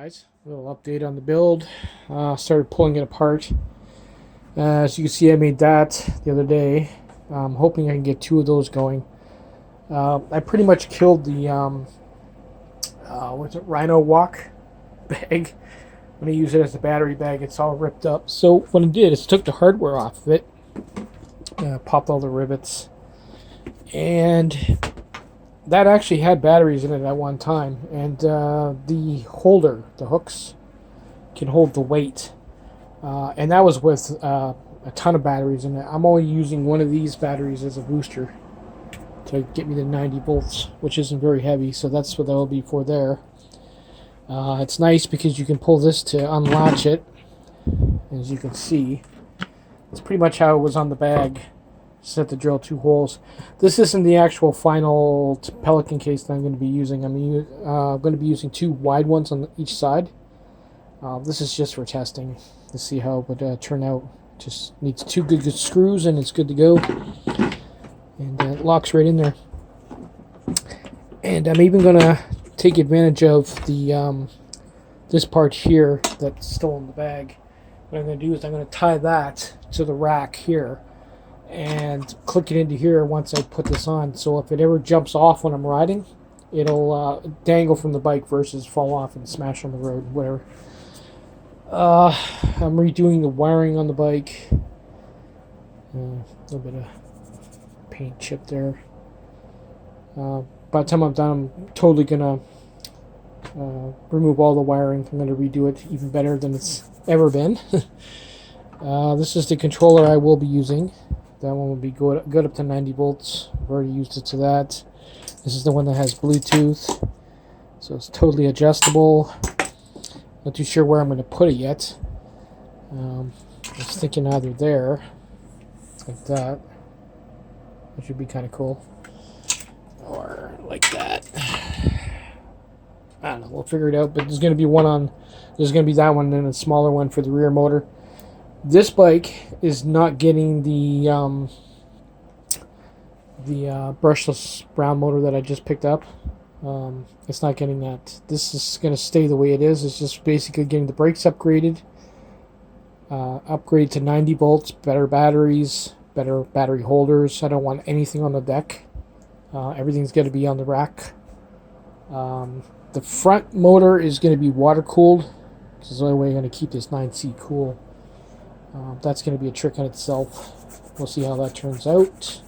Guys, a little update on the build. Started pulling it apart. As you can see, I made that the other day. I'm hoping I can get 2 of those going. I pretty much killed the what's it, Rhino Walk bag. When I use it as a battery bag, it's all ripped up. So what I did is took the hardware off of it, popped all the rivets, and that actually had batteries in it at one time, and the holder, the hooks, can hold the weight, and that was with a ton of batteries in it. I'm only using one of these batteries as a booster to get me to 90 volts, which isn't very heavy, so that's what that will be for there. It's nice because you can pull this to unlatch it. As you can see, it's pretty much how it was on the bag. Just have to drill 2 holes. This isn't the actual final Pelican case that I'm going to be using. I'm going to be using 2 wide ones on each side. This is just for testing to see how it would turn out. Just needs 2 good screws and it's good to go. And it locks right in there. And I'm even going to take advantage of the this part here that's still in the bag. What I'm going to do is I'm going to tie that to the rack here and click it into here once I put this on, so if it ever jumps off when I'm riding, it'll dangle from the bike versus fall off and smash on the road, whatever. I'm redoing the wiring on the bike. A little bit of paint chip there. By the time I'm done, I'm totally gonna remove all the wiring. I'm gonna redo it even better than it's ever been. This is the controller I will be using. That one will be good up to 90 volts. I've already used it to that. This is the one that has Bluetooth, so it's totally adjustable. Not too sure where I'm going to put it yet. I was thinking either there, like that. That should be kind of cool. Or like that. I don't know. We'll figure it out. But there's going to be one on. There's going to be that one and a smaller one for the rear motor. This bike is not getting the brushless brown motor that I just picked up. It's not getting that. This is going to stay the way it is. It's just basically getting the brakes upgraded. Upgrade to 90 volts, better batteries, better battery holders. I don't want anything on the deck. Everything's going to be on the rack. The front motor is going to be water cooled. This is the only way I'm going to keep this 9C cool. That's going to be a trick in itself. We'll see how that turns out.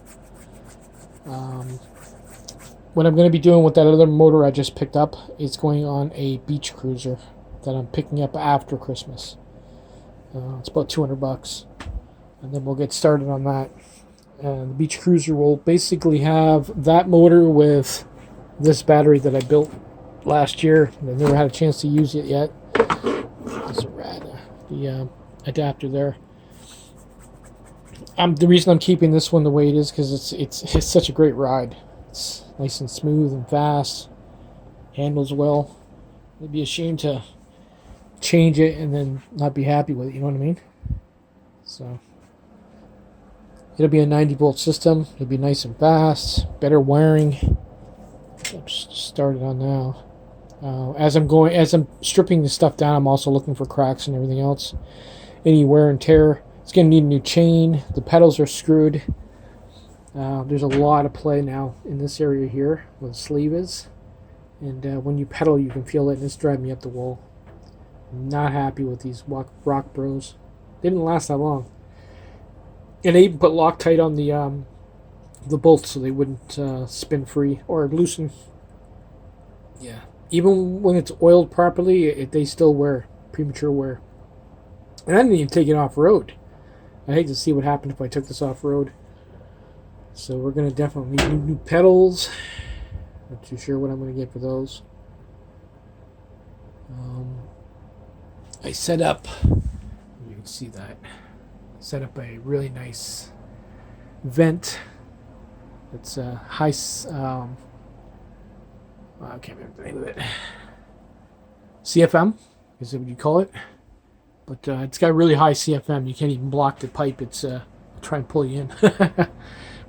What I'm going to be doing with that other motor I just picked up is going on a beach cruiser that I'm picking up after Christmas. It's about $200, and then we'll get started on that. And the beach cruiser will basically have that motor with this battery that I built last year. I've never had a chance to use it yet. It's rad. The adapter there. The reason I'm keeping this one the way it is because it's such a great ride. It's nice and smooth and fast. Handles well. It'd be a shame to change it and then not be happy with it. You know what I mean? So it'll be a 90 volt system. It'll be nice and fast. Better wiring. I'm started on now. As I'm stripping the stuff down, I'm also looking for cracks and everything else. Any wear and tear. It's going to need a new chain. The pedals are screwed. There's a lot of play now in this area here where the sleeve is. And when you pedal, you can feel it, and it's driving me up the wall. I'm not happy with these Rock Bros. They didn't last that long. And they even put Loctite on the bolts so they wouldn't spin free or loosen. Yeah. Even when it's oiled properly, they still wear, premature wear. And I didn't even take it off-road. I hate to see what happened if I took this off-road. So we're going to definitely need new pedals. Not too sure what I'm going to get for those. I set up, you can see that, set up a really nice vent. It's a high, I can't remember the name of it. CFM, is that what you call it? But it's got really high CFM. You can't even block the pipe. It's try and pull you in.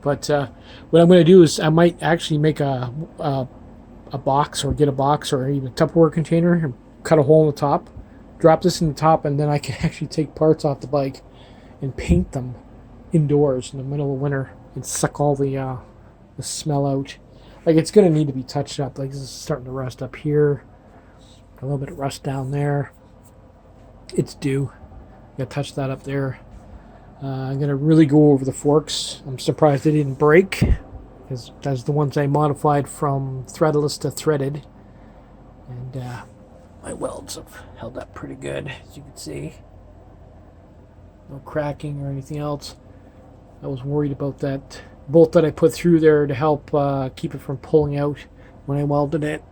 But what I'm going to do is I might actually make a box or get a box or even a Tupperware container and cut a hole in the top, drop this in the top, and then I can actually take parts off the bike and paint them indoors in the middle of winter and suck all the smell out. Like, it's going to need to be touched up. Like, this is starting to rust up here. A little bit of rust down there. It's due. Got to touch that up there. I'm going to really go over the forks. I'm surprised they didn't break, because that's the ones I modified from threadless to threaded. And my welds have held up pretty good, as you can see. No cracking or anything else. I was worried about that bolt that I put through there to help keep it from pulling out when I welded it.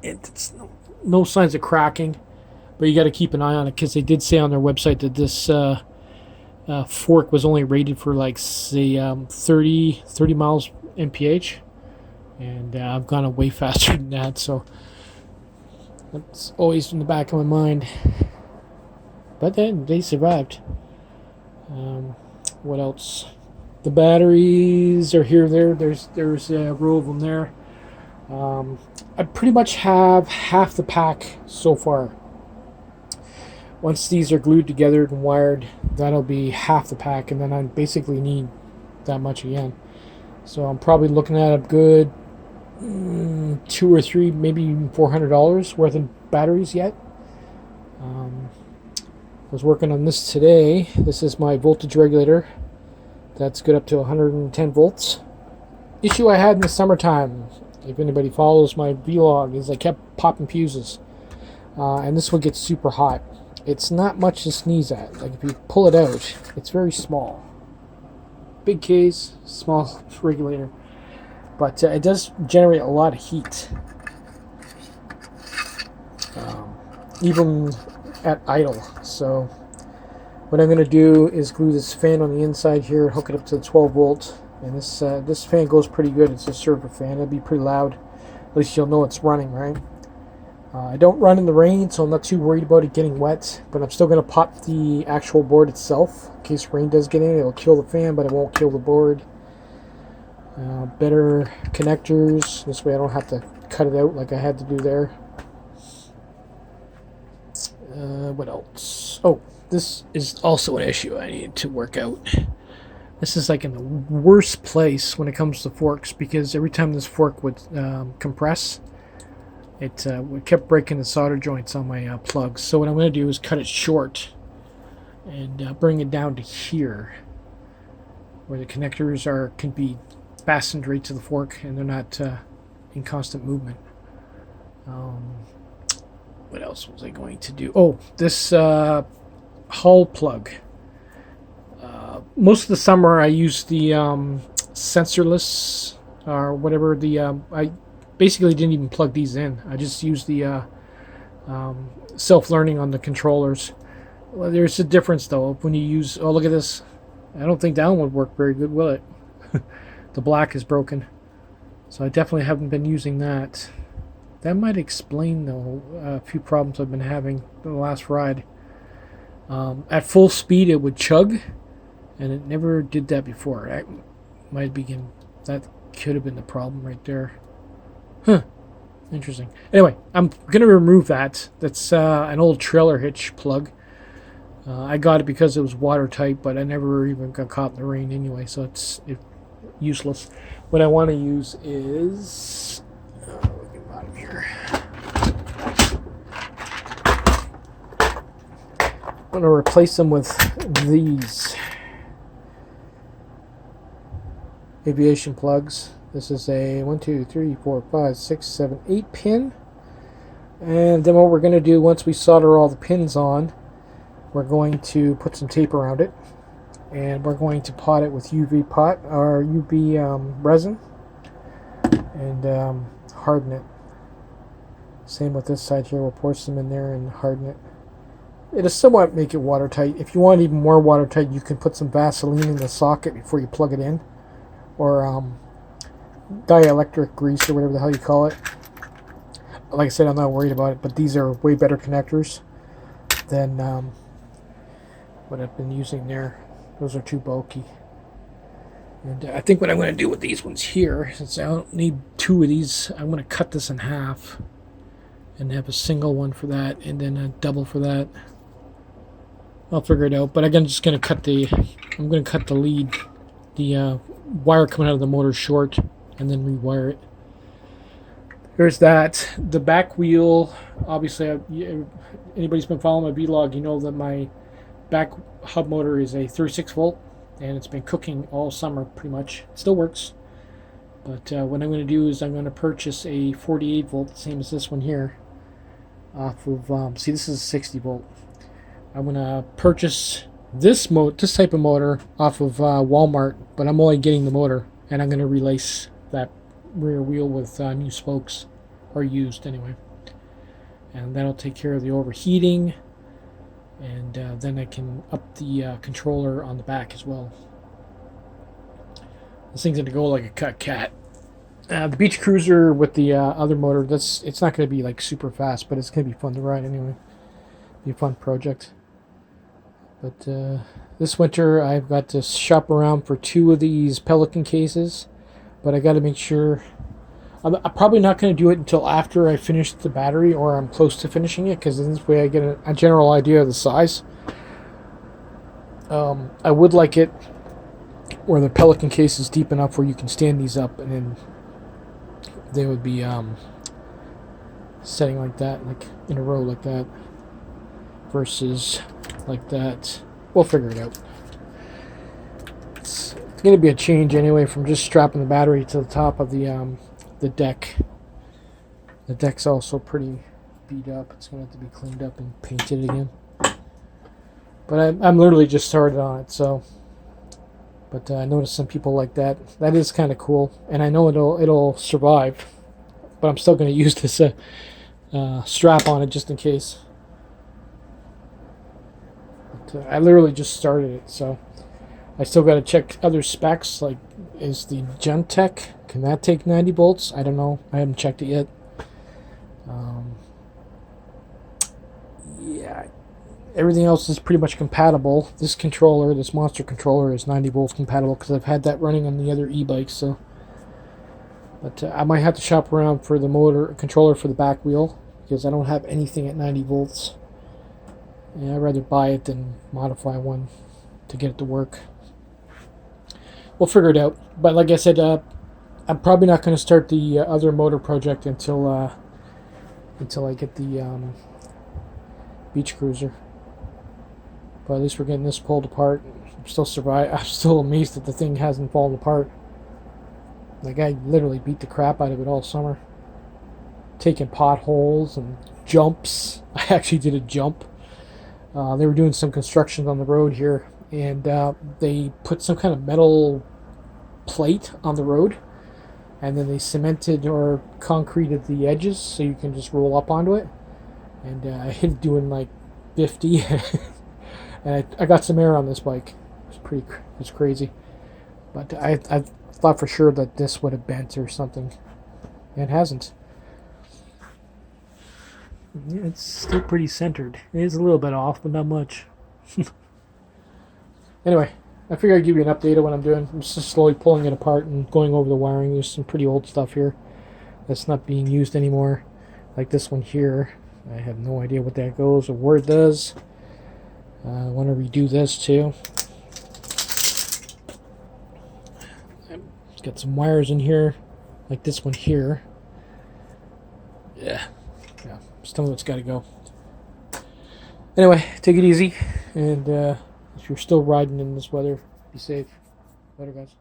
It's no signs of cracking, but you got to keep an eye on it, because they did say on their website that this fork was only rated for, like, say 30 miles mph, and I've gone way faster than that, so that's always in the back of my mind. But then they survived. What else? The batteries are here. There's a row of them there. I pretty much have half the pack so far. Once these are glued together and wired, that'll be half the pack, and then I basically need that much again. So I'm probably looking at a good $200 or $300, maybe even $400 worth of batteries yet. I was working on this today. This is my voltage regulator. That's good up to 110 volts. Issue I had in the summertime, if anybody follows my vlog, is I kept popping fuses. And this one gets super hot. It's not much to sneeze at. Like, if you pull it out, it's very small. Big case, small regulator. But it does generate a lot of heat. Even at idle. So what I'm going to do is glue this fan on the inside here, hook it up to the 12 volt, and this fan goes pretty good. It's a server fan. It'll be pretty loud. At least you'll know it's running, right? I don't run in the rain, so I'm not too worried about it getting wet, but I'm still going to pop the actual board itself. In case rain does get in, it'll kill the fan, but it won't kill the board. Better connectors. This way I don't have to cut it out like I had to do there. What else? Oh, this is also an issue I need to work out. This is like in the worst place when it comes to forks, because every time this fork would compress, it kept breaking the solder joints on my plugs. So what I'm going to do is cut it short and bring it down to here, where the connectors can be fastened right to the fork and they're not in constant movement. What else was I going to do? Oh, this hull plug. Most of the summer I used the sensorless or whatever. I basically didn't even plug these in. I just used the self-learning on the controllers. Well, there's a difference though when you use. Oh, look at this. I don't think that one would work very good, will it? The black is broken, so I definitely haven't been using that. That might explain, though, a few problems I've been having in the last ride. At full speed, it would chug, and it never did that before. That could have been the problem right there. Huh. Interesting. Anyway, I'm going to remove that. That's an old trailer hitch plug. I got it because it was watertight, but I never even got caught in the rain anyway, so it's useless. What I want to use is... here. I'm going to replace them with these aviation plugs. This is a 1, 2, 3, 4, 5, 6, 7, 8 pin. And then what we're going to do, once we solder all the pins on, we're going to put some tape around it. And we're going to pot it with UV resin and harden it. Same with this side here. We'll pour some in there and harden it. It'll somewhat make it watertight. If you want even more watertight, you can put some Vaseline in the socket before you plug it in, or dielectric grease or whatever the hell you call it. Like I said, I'm not worried about it, but these are way better connectors than what I've been using there. Those are too bulky. And I think what I'm going to do with these ones here, since I don't need two of these, I'm going to cut this in half. and have a single one for that, and then a double for that. I'll figure it out. But I'm just gonna cut the lead, the wire coming out of the motor short, and then rewire it. There's that. The back wheel, obviously, anybody's been following my vlog, you know that my back hub motor is a 36 volt, and it's been cooking all summer pretty much. It still works. But what I'm going to do is I'm going to purchase a 48 volt, same as this one here, off of, see, this is a 60 volt. I'm going to purchase this type of motor off of Walmart, but I'm only getting the motor, and I'm going to relace that rear wheel with new spokes, or used anyway. And that'll take care of the overheating, and then I can up the controller on the back as well. This thing's going to go like a cut cat. The beach cruiser with the other motor, it's not going to be like super fast, but it's going to be fun to ride anyway. Be a fun project. But this winter I've got to shop around for 2 of these Pelican cases, but I got to make sure. I'm probably not going to do it until after I finish the battery, or I'm close to finishing it, because in this way I get a general idea of the size. I would like it where the Pelican case is deep enough where you can stand these up, and then they would be setting like that, like in a row like that, versus like that. We'll figure it out. It's going to be a change anyway from just strapping the battery to the top of the deck. The deck's also pretty beat up. It's going to have to be cleaned up and painted again. But I'm literally just started on it, so. But I noticed some people like that. That is kind of cool, and I know it'll survive. But I'm still going to use this strap on it just in case. But, I literally just started it, so I still got to check other specs. Like, is the Gentech, can that take 90 volts? I don't know. I haven't checked it yet. Yeah. Everything else is pretty much compatible. This controller, this monster controller, is 90 volts compatible because I've had that running on the other e-bikes. So, but I might have to shop around for the motor controller for the back wheel, because I don't have anything at 90 volts. Yeah, I'd rather buy it than modify one to get it to work. We'll figure it out. But like I said, I'm probably not going to start the other motor project until I get the beach cruiser. But at least we're getting this pulled apart. I'm still amazed that the thing hasn't fallen apart. Like, I literally beat the crap out of it all summer. Taking potholes and jumps. I actually did a jump. They were doing some construction on the road here, and they put some kind of metal plate on the road, and then they cemented or concreted the edges so you can just roll up onto it. And I hit it doing like 50. And I got some air on this bike. It's crazy. But I thought for sure that this would have bent or something. And it hasn't. Yeah, it's still pretty centered. It is a little bit off, but not much. Anyway, I figured I'd give you an update of what I'm doing. I'm just slowly pulling it apart and going over the wiring. There's some pretty old stuff here that's not being used anymore. Like this one here. I have no idea what that goes or where it does. I want to redo this too. Got some wires in here, like this one here. Yeah. Some of it's got to go. Anyway, take it easy, and if you're still riding in this weather, be safe. Later, guys.